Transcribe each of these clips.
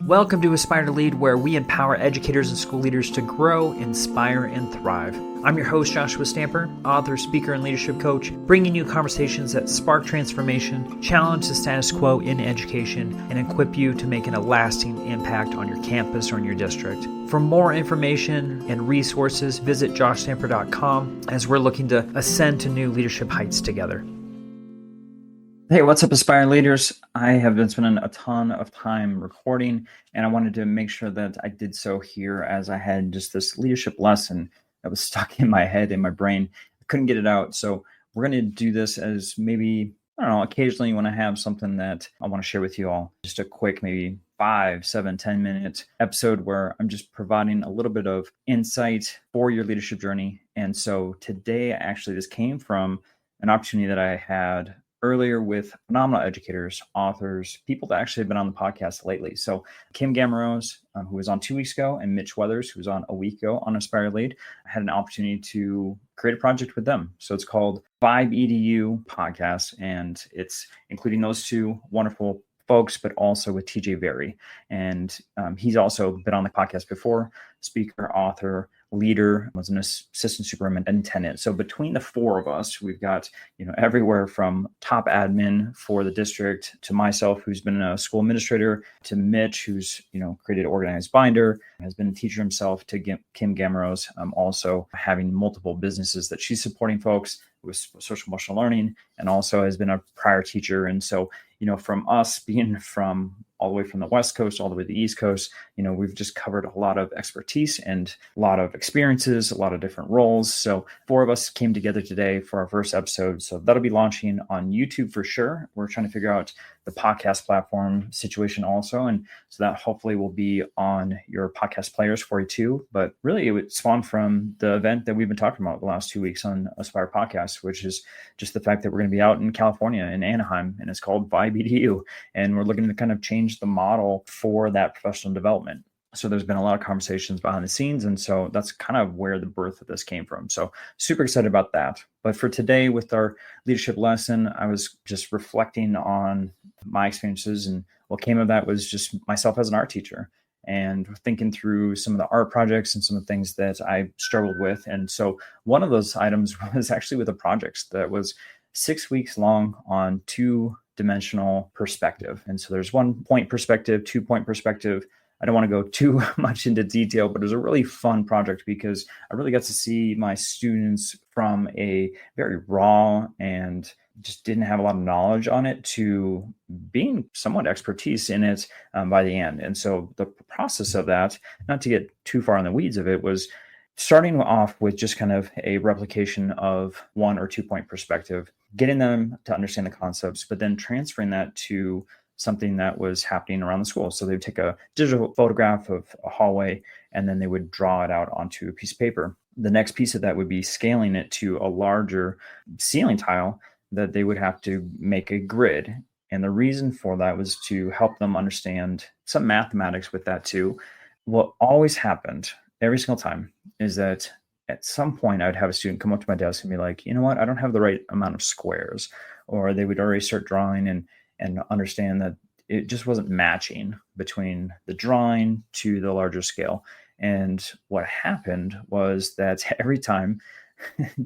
Welcome to Aspire to Lead, where we empower educators and school leaders to grow, inspire, and thrive. I'm your host, Joshua Stamper, author, speaker, and leadership coach, bringing you conversations that spark transformation, challenge the status quo in education, and equip you to make a lasting impact on your campus or in your district. For more information and resources, visit joshstamper.com as we're looking to ascend to new leadership heights together. Hey, what's up, aspiring leaders? I have been spending a ton of time recording, and I wanted to make sure that I did so here as I had just this leadership lesson that was stuck in my head, in my brain. I couldn't get it out. So we're going to do this as maybe, I don't know, occasionally when I have something that I want to share with you all, just a quick, maybe 5, 7, 10-minute episode where I'm just providing a little bit of insight for your leadership journey. And so today, actually, this came from an opportunity that I had earlier with phenomenal educators, authors, people that actually have been on the podcast lately. So Kim Gamarose, who was on 2 weeks ago, and Mitch Weathers, who was on a week ago on Aspire Lead, I had an opportunity to create a project with them. So it's called VIBEEDU podcast, and it's including those two wonderful folks, but also with TJ Very. And he's also been on the podcast before, speaker, author, leader, was an assistant superintendent. So between the four of us, we've got, everywhere from top admin for the district to myself, who's been a school administrator, to Mitch, who's, created Organized Binder, has been a teacher himself, to Kim Gamarose, also having multiple businesses that she's supporting folks with social emotional learning, and also has been a prior teacher. And so, from us being from all the way from the West Coast, all the way to the East Coast, we've just covered a lot of expertise and a lot of experiences, a lot of different roles. So 4 of us came together today for our first episode. So that'll be launching on YouTube for sure. We're trying to figure out the podcast platform situation also. And so that hopefully will be on your podcast players for you too. But really, it would spawn from the event that we've been talking about the last 2 weeks on Aspire Podcast, which is just the fact that we're going to be out in California, in Anaheim, and it's called VIBEEDU. And we're looking to kind of change the model for that professional development. So there's been a lot of conversations behind the scenes. And so that's kind of where the birth of this came from. So super excited about that. But for today, with our leadership lesson, I was just reflecting on my experiences. And what came of that was just myself as an art teacher, and thinking through some of the art projects and some of the things that I struggled with. And so one of those items was actually with a project that was 6 weeks long on 2-dimensional perspective. And so there's 1-point perspective, 2-point perspective. I don't want to go too much into detail, but it was a really fun project because I really got to see my students from a very raw and just didn't have a lot of knowledge on it to being somewhat expertise in it by the end. And so the process of that, not to get too far in the weeds of it, was starting off with just kind of a replication of 1 or 2-point perspective, getting them to understand the concepts, but then transferring that to something that was happening around the school. So they would take a digital photograph of a hallway, and then they would draw it out onto a piece of paper. The next piece of that would be scaling it to a larger ceiling tile that they would have to make a grid. And the reason for that was to help them understand some mathematics with that too. What always happened every single time is that at some point I would have a student come up to my desk and be like, you know what, I don't have the right amount of squares. Or they would already start drawing and understand that it just wasn't matching between the drawing to the larger scale. And what happened was that every time,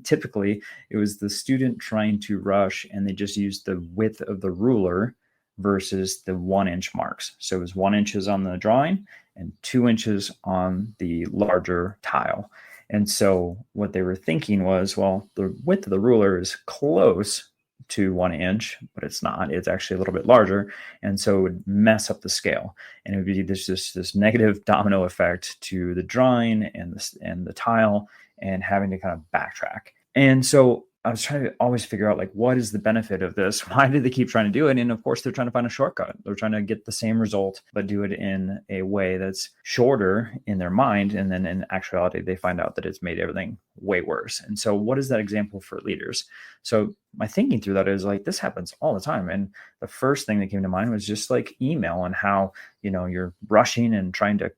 typically, it was the student trying to rush, and they just used the width of the ruler versus the 1-inch marks. So it was 1 inch on the drawing and 2 inches on the larger tile. And so what they were thinking was, well, the width of the ruler is close to 1 inch, but it's not. It's actually a little bit larger, and so it would mess up the scale, and it would be this negative domino effect to the drawing and the tile, and having to kind of backtrack. And so I was trying to always figure out, like, what is the benefit of this? Why do they keep trying to do it? And of course, they're trying to find a shortcut. They're trying to get the same result, but do it in a way that's shorter in their mind. And then in actuality, they find out that it's made everything way worse. And so what is that example for leaders? So my thinking through that is, like, this happens all the time. And the first thing that came to mind was just like email, and how, you're rushing and trying to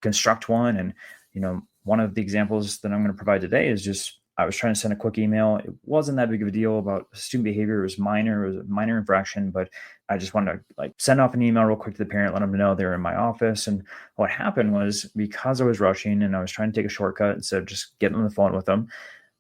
construct one. And, one of the examples that I'm going to provide today is just I was trying to send a quick email. It wasn't that big of a deal about student behavior. It was minor. It was a minor infraction, but I just wanted to send off an email real quick to the parent, let them know they were in my office. And what happened was, because I was rushing and I was trying to take a shortcut instead of just getting on the phone with them,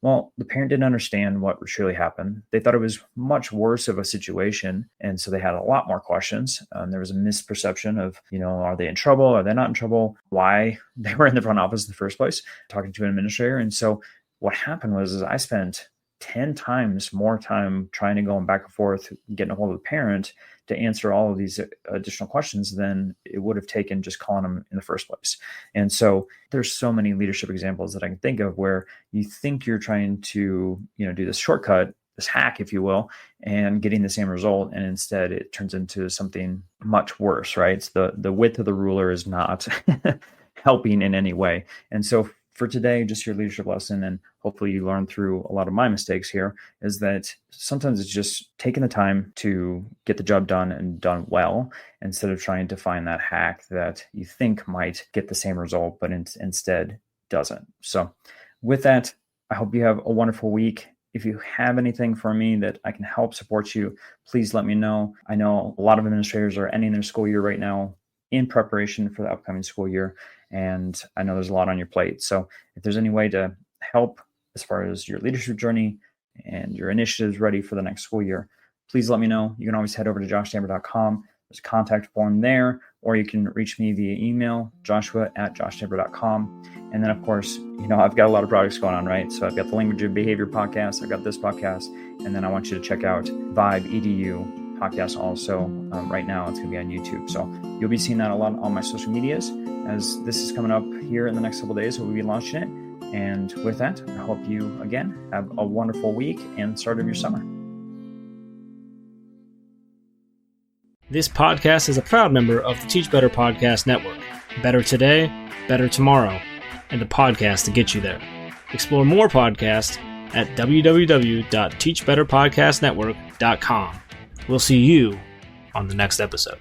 well, the parent didn't understand what truly happened. They thought it was much worse of a situation. And so they had a lot more questions. There was a misperception of, are they in trouble? Are they not in trouble? Why they were in the front office in the first place, talking to an administrator. And so what happened was I spent 10 times more time trying to go back and forth, getting a hold of the parent to answer all of these additional questions than it would have taken just calling them in the first place. And so there's so many leadership examples that I can think of where you think you're trying to, do this shortcut, this hack, if you will, and getting the same result. And instead it turns into something much worse, right? It's the width of the ruler is not helping in any way. And so for today, just your leadership lesson, and hopefully you learn through a lot of my mistakes here, is that sometimes it's just taking the time to get the job done and done well, instead of trying to find that hack that you think might get the same result, but instead doesn't. So with that, I hope you have a wonderful week. If you have anything for me that I can help support you, please let me know. I know a lot of administrators are ending their school year right now in preparation for the upcoming school year. And I know there's a lot on your plate. So if there's any way to help as far as your leadership journey and your initiatives ready for the next school year, please let me know. You can always head over to joshstamper.com. There's a contact form there, or you can reach me via email, joshua@joshstamper.com. And then, of course, I've got a lot of projects going on, right? So I've got the Language of Behavior podcast. I've got this podcast. And then I want you to check out VIBEEDU podcast also. Right now, it's going to be on YouTube. So you'll be seeing that a lot on my social medias as this is coming up here in the next couple of days. We'll be launching it. And with that, I hope you, again, have a wonderful week and start of your summer. This podcast is a proud member of the Teach Better Podcast Network. Better today, better tomorrow, and the podcast to get you there. Explore more podcasts at www.teachbetterpodcastnetwork.com. We'll see you on the next episode.